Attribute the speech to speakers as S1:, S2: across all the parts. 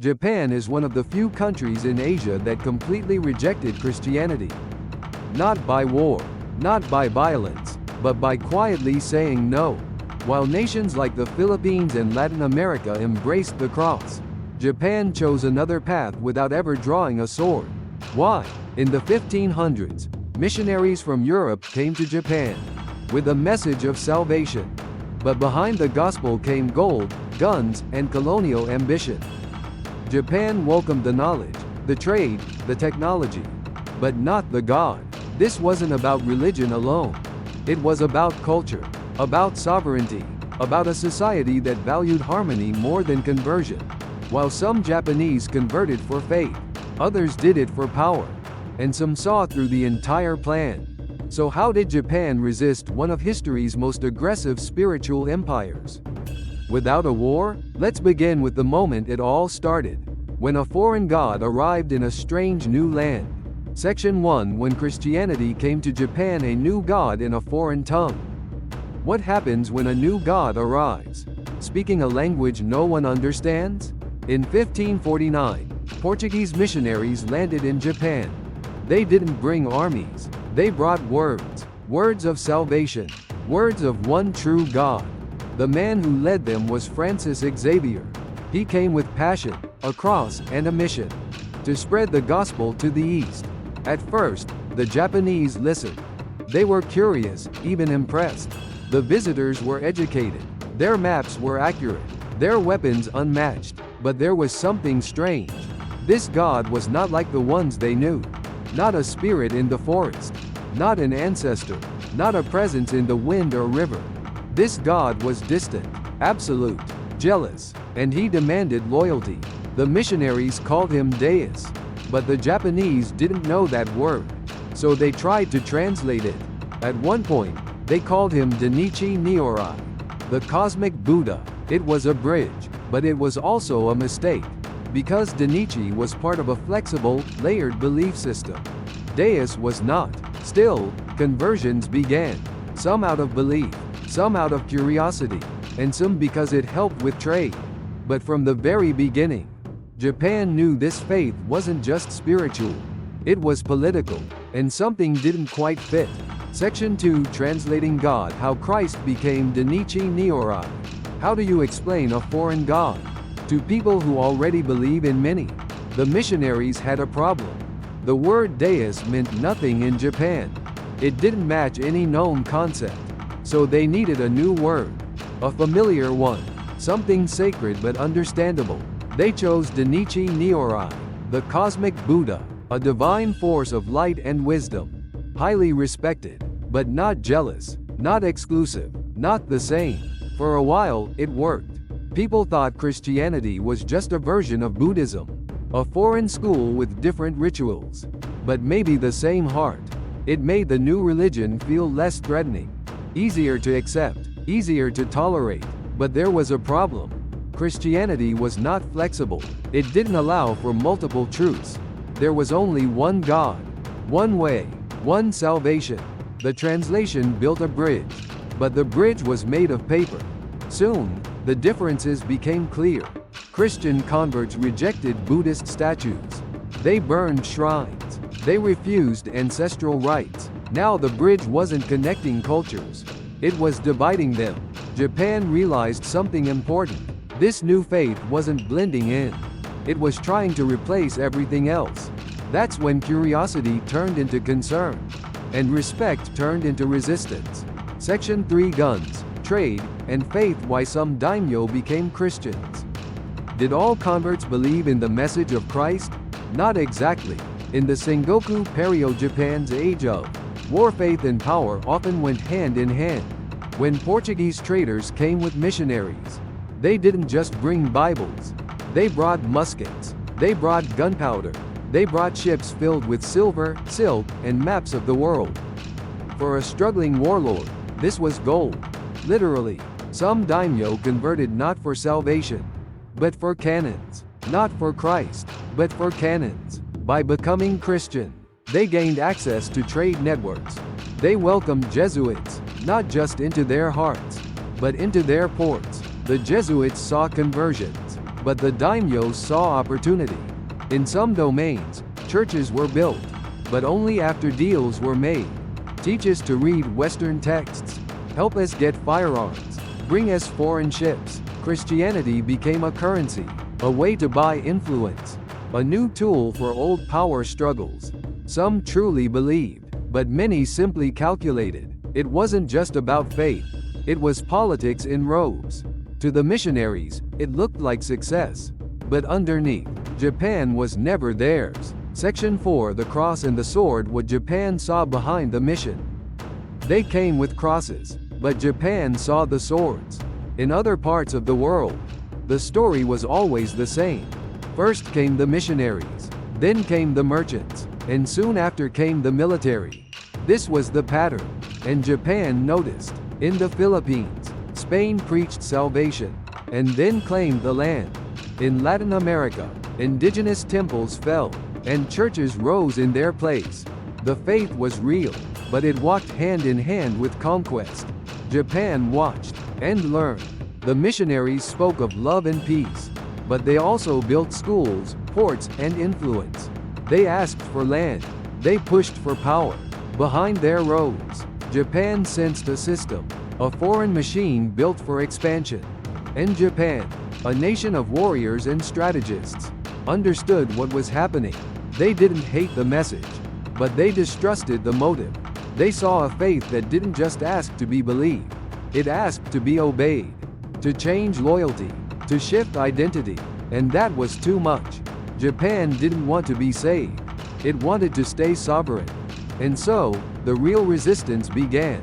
S1: Japan is one of the few countries in Asia that completely rejected Christianity. Not by war, not by violence, but by quietly saying no. While nations like the Philippines and Latin America embraced the cross, Japan chose another path without ever drawing a sword. Why? In the 1500s, missionaries from Europe came to Japan with a message of salvation. But behind the gospel came gold, guns, and colonial ambition. Japan welcomed the knowledge, the trade, the technology, but not the God. This wasn't about religion alone. It was about culture, about sovereignty, about a society that valued harmony more than conversion. While some Japanese converted for faith, others did it for power, and some saw through the entire plan. So how did Japan resist one of history's most aggressive spiritual empires? Without a war? Let's begin with the moment it all started. When a foreign god arrived in a strange new land. Section 1. When Christianity came to Japan, a new god in a foreign tongue. What happens when a new god arrives? Speaking a language no one understands? In 1549, Portuguese missionaries landed in Japan. They didn't bring armies. They brought words. Words of salvation. Words of one true God. The man who led them was Francis Xavier. He came with passion, a cross, and a mission to spread the gospel to the East. At first, the Japanese listened. They were curious, even impressed. The visitors were educated. Their maps were accurate. Their weapons unmatched. But there was something strange. This God was not like the ones they knew. Not a spirit in the forest. Not an ancestor. Not a presence in the wind or river. This God was distant, absolute, jealous, and he demanded loyalty. The missionaries called him Deus, but the Japanese didn't know that word, so they tried to translate it. At one point, they called him Dainichi Nyorai, the cosmic Buddha. It was a bridge, but it was also a mistake, because Dainichi was part of a flexible, layered belief system. Deus was not. Still, conversions began, some out of belief, some out of curiosity, and some because it helped with trade. But from the very beginning, Japan knew this faith wasn't just spiritual. It was political, and something didn't quite fit. Section 2. Translating God. How Christ became Dainichi Nyorai. How do you explain a foreign God to people who already believe in many? The missionaries had a problem. The word Deus meant nothing in Japan. It didn't match any known concept. So they needed a new word. A familiar one. Something sacred but understandable. They chose Dainichi Nyorai, the cosmic Buddha, a divine force of light and wisdom. Highly respected, but not jealous, not exclusive, not the same. For a while, it worked. People thought Christianity was just a version of Buddhism. A foreign school with different rituals. But maybe the same heart. It made the new religion feel less threatening. Easier to accept, easier to tolerate. But there was a problem. Christianity was not flexible. It didn't allow for multiple truths. There was only one God, one way, one salvation. The translation built a bridge, but the bridge was made of paper. Soon, the differences became clear. Christian converts rejected Buddhist statues. They burned shrines. They refused ancestral rites. Now the bridge wasn't connecting cultures. It was dividing them. Japan realized something important. This new faith wasn't blending in. It was trying to replace everything else. That's when curiosity turned into concern, and respect turned into resistance. Section 3. Guns, trade, and faith. Why some daimyo became Christians. Did all converts believe in the message of Christ? Not exactly. In the Sengoku period, Japan's age of war, faith and power often went hand in hand. When Portuguese traders came with missionaries, they didn't just bring Bibles. They brought muskets. They brought gunpowder. They brought ships filled with silver, silk, and maps of the world. For a struggling warlord, this was gold. Literally, some daimyo converted not for salvation, but for cannons. Not for Christ, but for cannons. By becoming Christian, they gained access to trade networks. They welcomed Jesuits, not just into their hearts, but into their ports. The Jesuits saw conversions But the daimyos saw opportunity. In some domains, churches were built, but only after deals were made. Teach us to read Western texts. Help us get firearms. Bring us foreign ships. Christianity became a currency, a way to buy influence, a new tool for old power struggles. Some truly believed, but many simply calculated. It wasn't just about faith. It was politics in robes. To the missionaries, it looked like success. But underneath, Japan was never theirs. Section 4: The cross and the sword. What Japan saw behind the mission. They came with crosses, but Japan saw the swords. In other parts of the world, the story was always the same. First came the missionaries, then came the merchants, and soon after came the military. This was the pattern, and Japan noticed. In the Philippines, Spain preached salvation, and then claimed the land. In Latin America, indigenous temples fell, and churches rose in their place. The faith was real, but it walked hand in hand with conquest. Japan watched and learned. The missionaries spoke of love and peace, but they also built schools, ports, and influence. They asked for land. They pushed for power. Behind their roads, Japan sensed a system, a foreign machine built for expansion. And Japan, a nation of warriors and strategists, understood what was happening. They didn't hate the message, but they distrusted the motive. They saw a faith that didn't just ask to be believed. It asked to be obeyed, to change loyalty, to shift identity, and that was too much. Japan didn't want to be saved. It wanted to stay sovereign. And so, the real resistance began.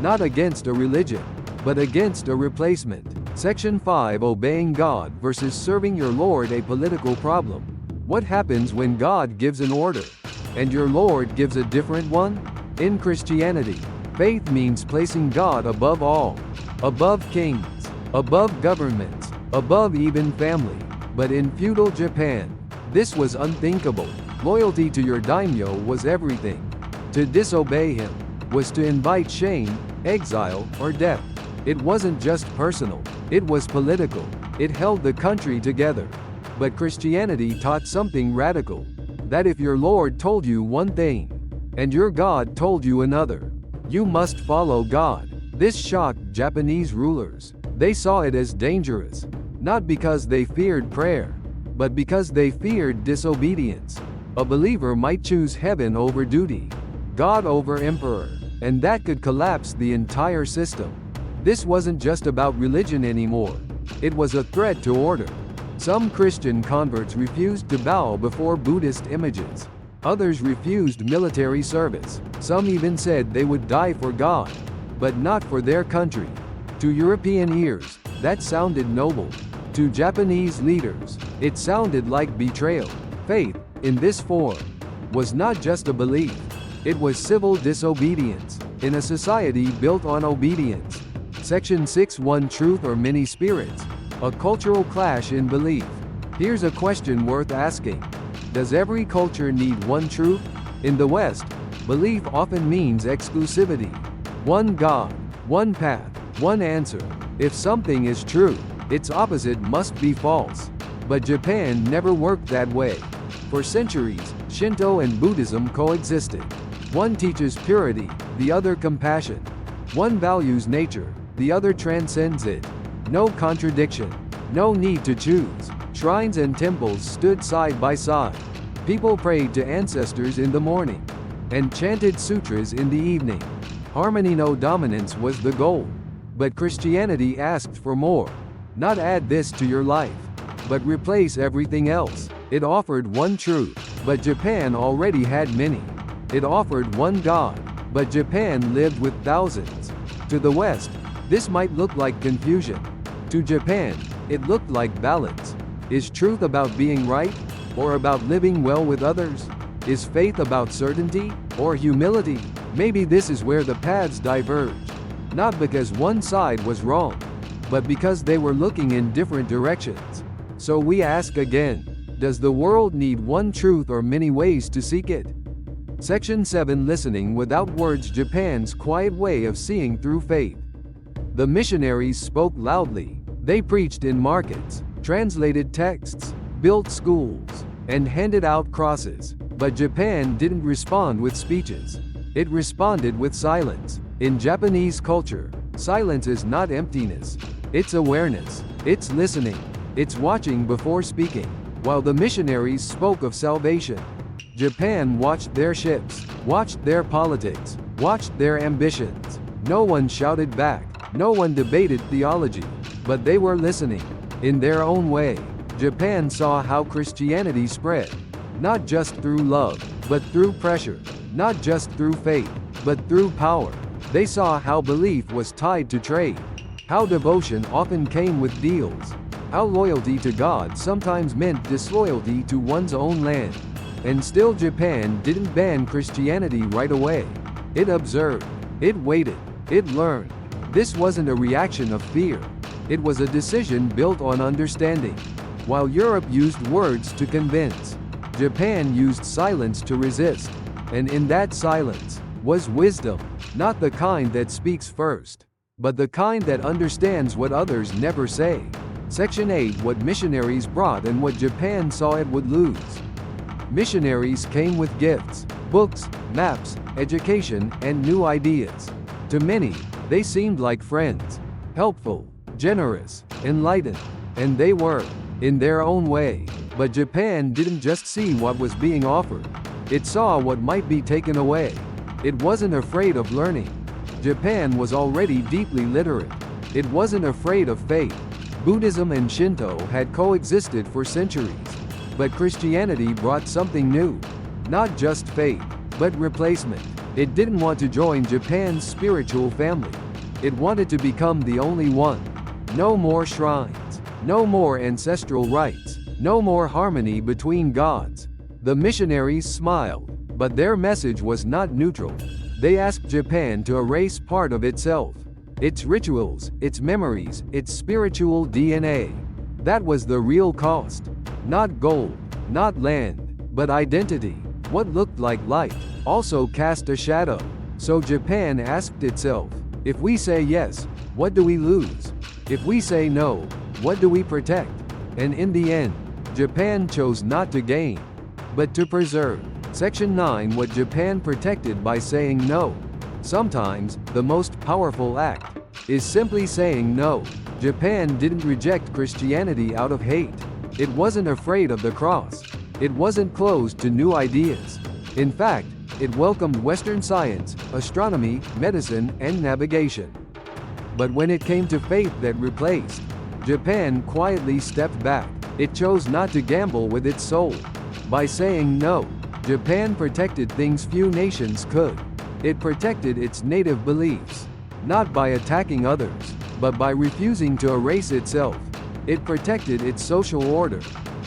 S1: Not against a religion, but against a replacement. Section 5: Obeying God versus serving your Lord. A political problem. What happens when God gives an order, and your Lord gives a different one? In Christianity, faith means placing God above all. Above kings, above governments, above even family. But in feudal Japan, this was unthinkable. Loyalty to your daimyo was everything. To disobey him was to invite shame, exile, or death. It wasn't just personal, it was political. It held the country together. But Christianity taught something radical. That if your Lord told you one thing, and your God told you another, you must follow God. This shocked Japanese rulers. They saw it as dangerous, not because they feared prayer, but because they feared disobedience. A believer might choose heaven over duty, God over emperor, and that could collapse the entire system. This wasn't just about religion anymore. It was a threat to order. Some Christian converts refused to bow before Buddhist images. Others refused military service. Some even said they would die for God, but not for their country. To European ears, that sounded noble. To Japanese leaders, it sounded like betrayal. Faith, in this form, was not just a belief. It was civil disobedience, in a society built on obedience. Section 6: One truth or many spirits? A cultural clash in belief. Here's a question worth asking. Does every culture need one truth? In the West, belief often means exclusivity. One God, one path, one answer. If something is true, its opposite must be false. But Japan never worked that way. For centuries, Shinto and Buddhism coexisted. One teaches purity, the other compassion. One values nature, the other transcends it. No contradiction. No need to choose. Shrines and temples stood side by side. People prayed to ancestors in the morning, and chanted sutras in the evening. Harmony, no dominance was the goal. But Christianity asked for more. Not add this to your life, but replace everything else. It offered one truth, but Japan already had many. It offered one God, but Japan lived with thousands. To the West, this might look like confusion. To Japan, it looked like balance. Is truth about being right, or about living well with others? Is faith about certainty, or humility? Maybe this is where the paths diverged. Not because one side was wrong, but because they were looking in different directions. So we ask again, does the world need one truth or many ways to seek it? Section 7: Listening without words. Japan's quiet way of seeing through faith. The missionaries spoke loudly. They preached in markets, translated texts, built schools, and handed out crosses. But Japan didn't respond with speeches. It responded with silence. In Japanese culture, silence is not emptiness. It's awareness. It's listening. It's watching before speaking. While the missionaries spoke of salvation, Japan watched their ships, watched their politics, watched their ambitions. No one shouted back. No one debated theology. But they were listening. In their own way, Japan saw how Christianity spread. Not just through love, but through pressure. Not just through faith, but through power. They saw how belief was tied to trade. How devotion often came with deals. How loyalty to God sometimes meant disloyalty to one's own land. And still Japan didn't ban Christianity right away. It observed. It waited. It learned. This wasn't a reaction of fear. It was a decision built on understanding. While Europe used words to convince, Japan used silence to resist. And in that silence was wisdom, not the kind that speaks first, but the kind that understands what others never say. Section 8: What missionaries brought and what Japan saw it would lose. Missionaries came with gifts, books, maps, education, and new ideas. To many, they seemed like friends, helpful, generous, enlightened, and they were, in their own way. But Japan didn't just see what was being offered. It saw what might be taken away. It wasn't afraid of learning. Japan was already deeply literate. It wasn't afraid of faith. Buddhism and Shinto had coexisted for centuries. But Christianity brought something new. Not just faith, but replacement. It didn't want to join Japan's spiritual family. It wanted to become the only one. No more shrines. No more ancestral rites. No more harmony between gods. The missionaries smiled, but their message was not neutral. They asked Japan to erase part of itself. Its rituals, its memories, its spiritual DNA. That was the real cost. Not gold, not land, but identity. What looked like light also cast a shadow. So Japan asked itself, if we say yes, what do we lose? If we say no, what do we protect? And in the end, Japan chose not to gain, but to preserve. Section 9: What Japan protected by saying no. Sometimes, the most powerful act is simply saying no. Japan didn't reject Christianity out of hate. It wasn't afraid of the cross. It wasn't closed to new ideas. In fact, it welcomed Western science, astronomy, medicine, and navigation. But when it came to faith that replaced, Japan quietly stepped back. It chose not to gamble with its soul. By saying no, Japan protected things few nations could. It protected its native beliefs, not by attacking others, but by refusing to erase itself. It protected its social order,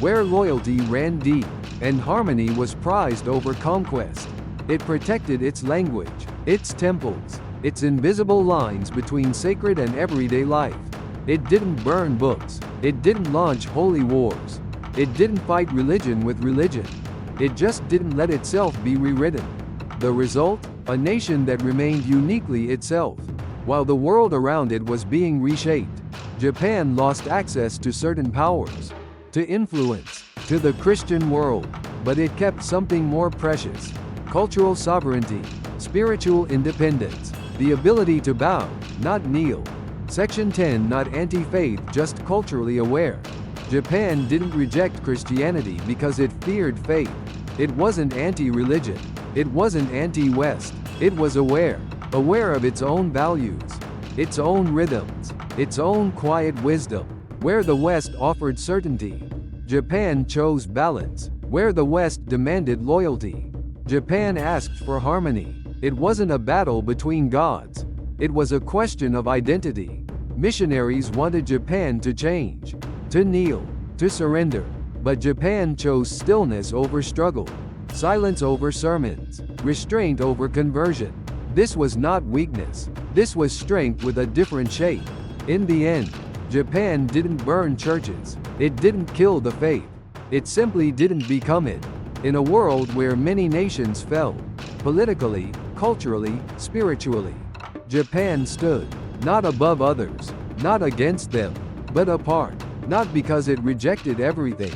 S1: where loyalty ran deep, and harmony was prized over conquest. It protected its language, its temples, its invisible lines between sacred and everyday life. It didn't burn books. It didn't launch holy wars. It didn't fight religion with religion. It just didn't let itself be rewritten. The result? A nation that remained uniquely itself. While the world around it was being reshaped, Japan lost access to certain powers, to influence, to the Christian world. But it kept something more precious: cultural sovereignty, spiritual independence, the ability to bow, not kneel. Section 10: Not anti-faith, just culturally aware. Japan didn't reject Christianity because it feared faith. It wasn't anti-religion. It wasn't anti-West. It was aware of its own values, its own rhythms, its own quiet wisdom. Where the West offered certainty, Japan chose balance. Where the West demanded loyalty, Japan asked for harmony. It wasn't a battle between gods. It was a question of identity. Missionaries wanted Japan to change, to kneel, to surrender. But Japan chose stillness over struggle, silence over sermons, restraint over conversion. This was not weakness. This was strength with a different shape. In the end, Japan didn't burn churches. It didn't kill the faith. It simply didn't become it. In a world where many nations fell, politically, culturally, spiritually, Japan stood, not above others, not against them, but apart. Not because it rejected everything,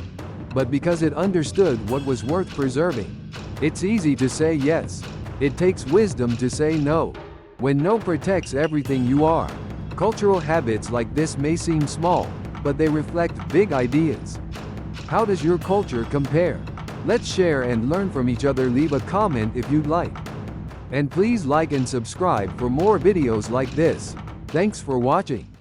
S1: but because it understood what was worth preserving. It's easy to say yes. It takes wisdom to say no. When no protects everything you are. Cultural habits like this may seem small, but they reflect big ideas. How does your culture compare? Let's share and learn from each other. Leave a comment if you'd like. And please like and subscribe for more videos like this. Thanks for watching.